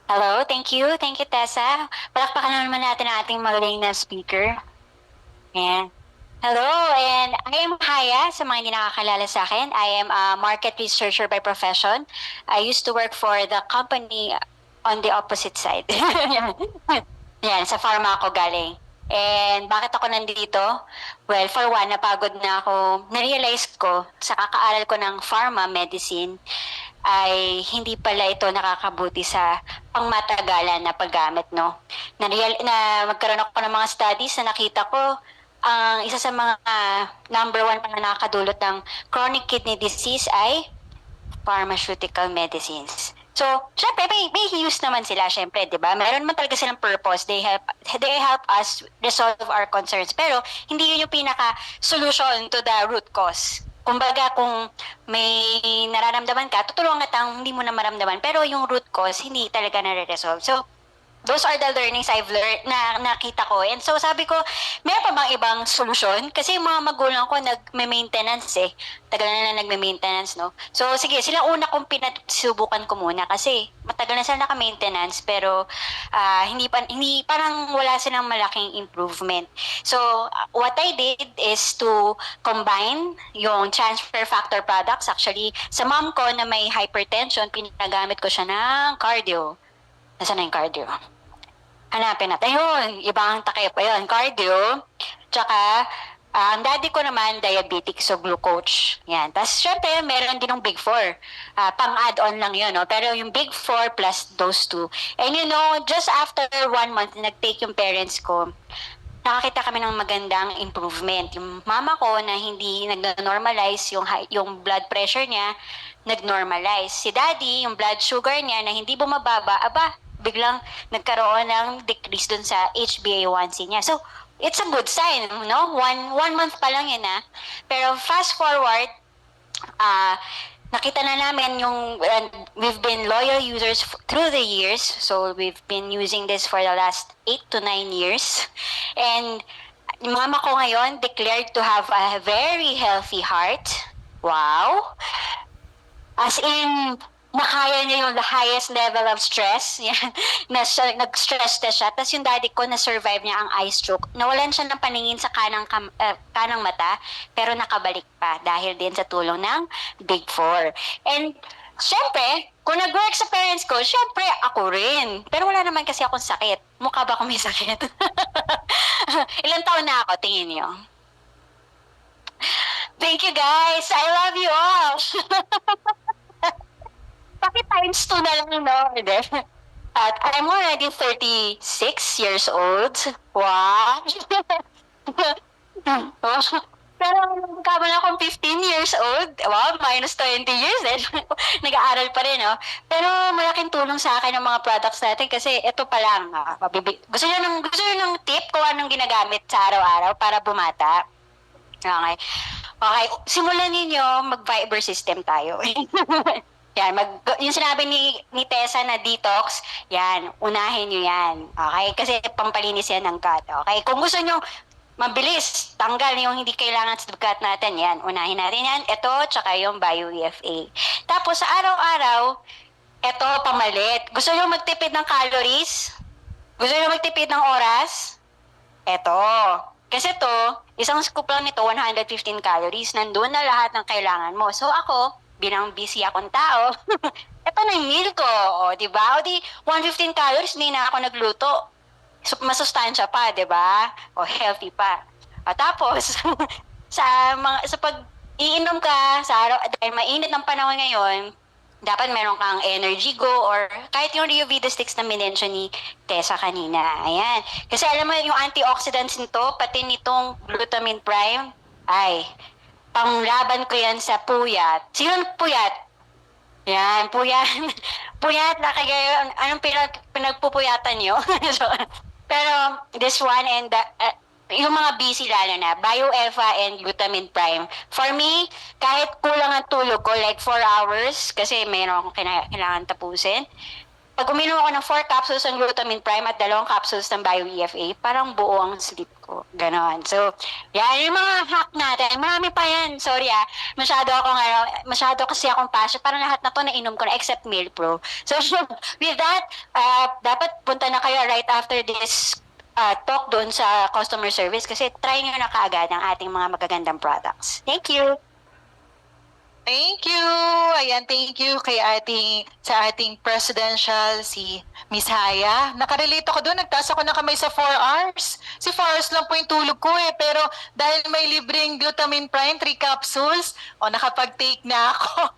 Hello, thank you. Thank you, Tessa. Palakpakan naman natin ang ating magaling na speaker. Ayan. Hello, and I am Haya. Sa mga hindi nakakalala sa akin, I am a market researcher by profession. I used to work for the company on the opposite side. Yan, sa pharma ako galing. And bakit ako nandito? Well, for one, napagod na ako. Na-realize ko sa kakaaral ko ng pharma medicine ay hindi pala ito nakakabuti sa pangmatagalan na paggamit, no? Na magkaroon ako ng mga studies na nakita ko ang isa sa mga number one pa na nakakadulot ng chronic kidney disease ay pharmaceutical medicines. So, syempre, may use naman sila, syempre, di ba? Meron naman talaga silang purpose. They help us resolve our concerns. Pero, hindi yun yung pinaka-solution to the root cause. Kumbaga, kung may nararamdaman ka, tutulungan ka hindi mo na maramdaman. Pero yung root cause, hindi talaga nare-resolve. So, those are the learnings I've learned na nakita ko. And so sabi ko, meron pa bang ibang solusyon? Kasi yung mga magulang ko nagme-maintenance eh. Tagal na nagme-maintenance, no? So sige, sila una kong pinasubukan ko muna kasi matagal na sila naka-maintenance pero hindi parang wala silang malaking improvement. So what I did is to combine yung transfer factor products. Actually, sa mom ko na may hypertension, pinagamit ko siya ng cardio. Nasaan na yung cardio? Hanapin natin. Ayun, ibang takip. Ayun, cardio. Tsaka, ang daddy ko naman, diabetic, so glucose. Yan. Tapos, syempre, meron din ng Big Four. Pang-add-on lang yun, no? Pero yung Big Four plus those two. And you know, just after 1 month, nag-take yung parents ko, nakakita kami ng magandang improvement. Yung mama ko na hindi nag-normalize yung blood pressure niya, nag-normalize. Si daddy, yung blood sugar niya na hindi bumababa, aba, biglang nagkaroon ng decrease dun sa HbA1c niya. So, it's a good sign, no? One month pa lang yun, Pero fast forward, nakita na namin we've been loyal users through the years. So, we've been using this for the last 8 to 9 years. And mama ko ngayon declared to have a very healthy heart. Wow! As in, nakaya niya yung the highest level of stress. Yan. Nag-stress test siya. Tapos yung daddy ko, na-survive niya ang eye stroke. Nawalan siya ng paningin sa kanang mata, pero nakabalik pa dahil din sa tulong ng Big Four. And syempre, kung nag-work sa parents ko, syempre ako rin. Pero wala naman kasi akong sakit. Mukha ba akong may sakit? Ilang taon na ako, tingin niyo? Thank you guys. I love you all. Bakit times 2 na lang, no? At I'm already 36 years old. Wow! Pero kamo na akong 15 years old. Wow, minus 20 years din. Nag-aaral pa rin, no? Pero malaking tulong sa akin ng mga products natin kasi ito pa lang. Gusto niyo ng tip kung anong ginagamit sa araw-araw para bumata? Okay. Okay, simulan ninyo mag-fiber system tayo. Yan, yung sinabi ni Tessa na detox, yan, unahin nyo yan. Okay? Kasi pampalinis yan ng gut. Okay? Kung gusto nyo mabilis, tanggal yung hindi kailangan sa gut natin, yan, unahin natin yan. Ito, tsaka yung Bio-EFA. Tapos sa araw-araw, ito, pamalit. Gusto nyo magtipid ng calories? Gusto nyo magtipid ng oras? Ito. Kasi to, isang scoop lang nito, 115 calories. Nandun na lahat ng kailangan mo. So ako, bilang busy akong tao, eto na yung meal ko. O, di ba? O di, 115 calories, hindi na ako nagluto. So, masustansya pa, di ba? O, healthy pa. O, tapos, sa pag iinom ka sa araw, dahil mainit ng panahon ngayon, dapat meron kang energy go or kahit yung Rio Vida sticks na minention ni Tessa kanina. Ayan. Kasi alam mo yung antioxidants nito, pati nitong glutamine prime, ay, panglaban ko yan sa puyat. Sino puyat? Yan, puyat. Puyat na kaya anong pinagpupuyatan nyo? So, pero this one and yung mga busy lalo na, Bio-Alpha and Glutamine Prime. For me, kahit kulang ang tulog ko, like 4 hours, kasi mayroon akong kailangan tapusin, pag uminom ako ng 4 capsules ng glutamine prime at 2 capsules ng bio-EFA, parang buo ang sleep ko. Ganon. So, yan, yung mga hack natin. Marami pa yan. Sorry masyado kasi akong passion. Parang lahat na to nainom ko na except Milpro. So, with that, dapat punta na kayo right after this talk doon sa customer service kasi try nyo na kaagad ang ating mga magagandang products. Thank you! Thank you! Ayan, thank you sa ating presidential, si Miss Haya. Nakarelate ako doon, nagtaas ako ng kamay sa 4 hours. 4 hours lang po yung tulog ko eh. Pero dahil may libreng glutamine prime, 3 capsules, nakapag-take na ako.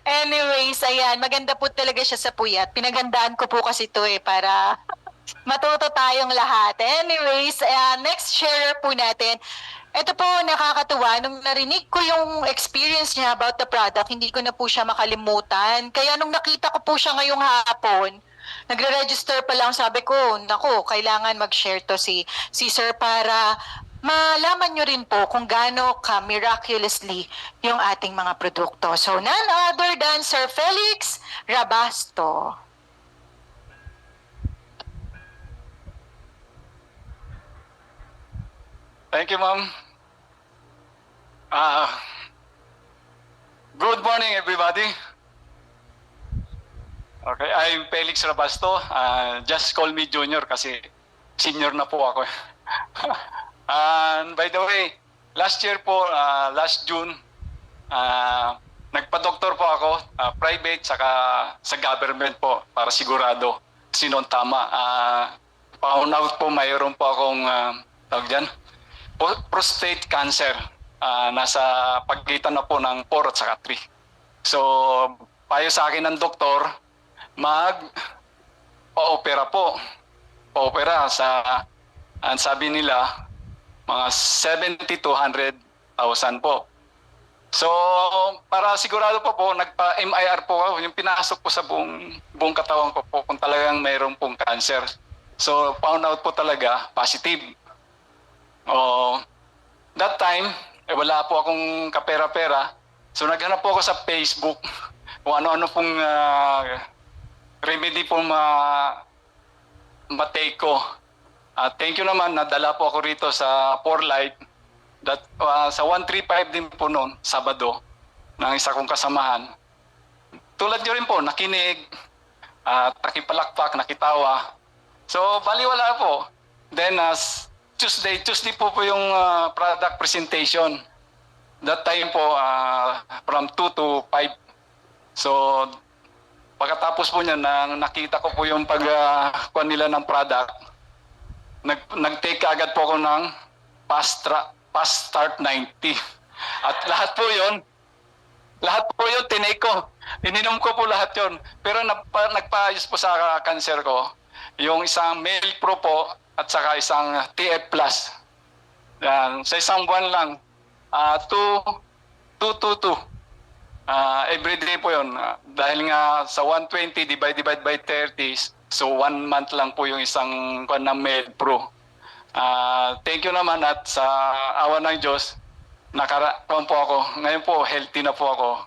Anyways, ayan, maganda po talaga siya sa puyat. Pinagandaan ko po kasi ito eh, para matuto tayong lahat. Anyways, next share po natin. Ito po, nakakatuwa. Nung narinig ko yung experience niya about the product, hindi ko na po siya makalimutan. Kaya nung nakita ko po siya ngayong hapon, nagre-register pa lang, sabi ko, naku, kailangan mag-share to si Sir para malaman nyo rin po kung gaano ka-miraculously yung ating mga produkto. So, none other than Sir Felix Rabasto. Thank you, ma'am. Good morning, everybody. Okay, I'm Felix Rabasto. Just call me Junior kasi senior na po ako. And by the way, last year po, last June, nagpa-doktor po ako, private saka sa government po para sigurado sinong tama. Found out po mayroon po akong tawag dyan, prostate cancer. Nasa pagitan na po ng 4 at saka 3. So, payo sa akin ng doktor, pa-opera po. Pa-opera ang sabi nila, mga 70 to 100,000 po. So, para sigurado po, nagpa-MIR po ako, yung pinasok po sa buong katawan ko po kung talagang mayroon pong cancer. So, found out po talaga, positive. That time, wala po akong kapera-pera. So naghanap po ako sa Facebook kung ano-ano pong remedy po matake ko. Thank you naman, nadala po ako rito sa 4Life. Sa 135 din po noon, Sabado, ng isa kong kasamahan. Tulad nyo rin po, nakinig, nakipalakpak, nakitawa. So baliwala po. Then Tuesday po yung product presentation. That time po from 2 to 5. So pagkatapos po niya nakita ko po yung pagkuha nila ng product. Nag-take agad po ako ng Fast Start 90. At lahat po yun tinake ko. Ininom ko po lahat yun. Pero nagpaayos po sa cancer ko. Yung isang Milpro po at saka isang TF Plus. Sa isang buwan lang, 222. Everyday po yun. Dahil nga sa 120 divided by 30, so 1 month lang po yung isang kwan ng Milpro. Thank you naman at sa awa ng Diyos, nakaraon po ako. Ngayon po, healthy na po ako.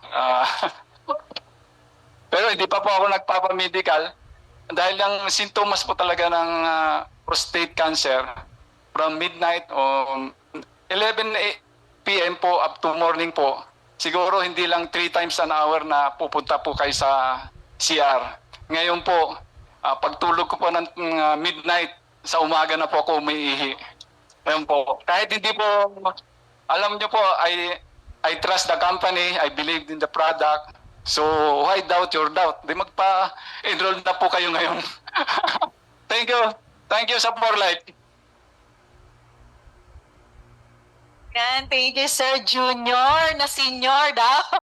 Pero hindi pa po ako nagpapamedical dahil ang sintomas po talaga ng prostate cancer from midnight o 11 p.m. po up to morning po. Siguro hindi lang 3 times an hour na pupunta po kayo sa CR. Ngayon po, pagtulog ko po ng midnight, sa umaga na po ako umiihi. Ngayon po, kahit hindi po, alam nyo po, I trust the company, I believe in the product. So, why doubt your doubt? Di magpa-enroll na po kayo ngayon. Thank you. Thank you sa 4Life. Yan, thank you Sir Junior, na senior daw.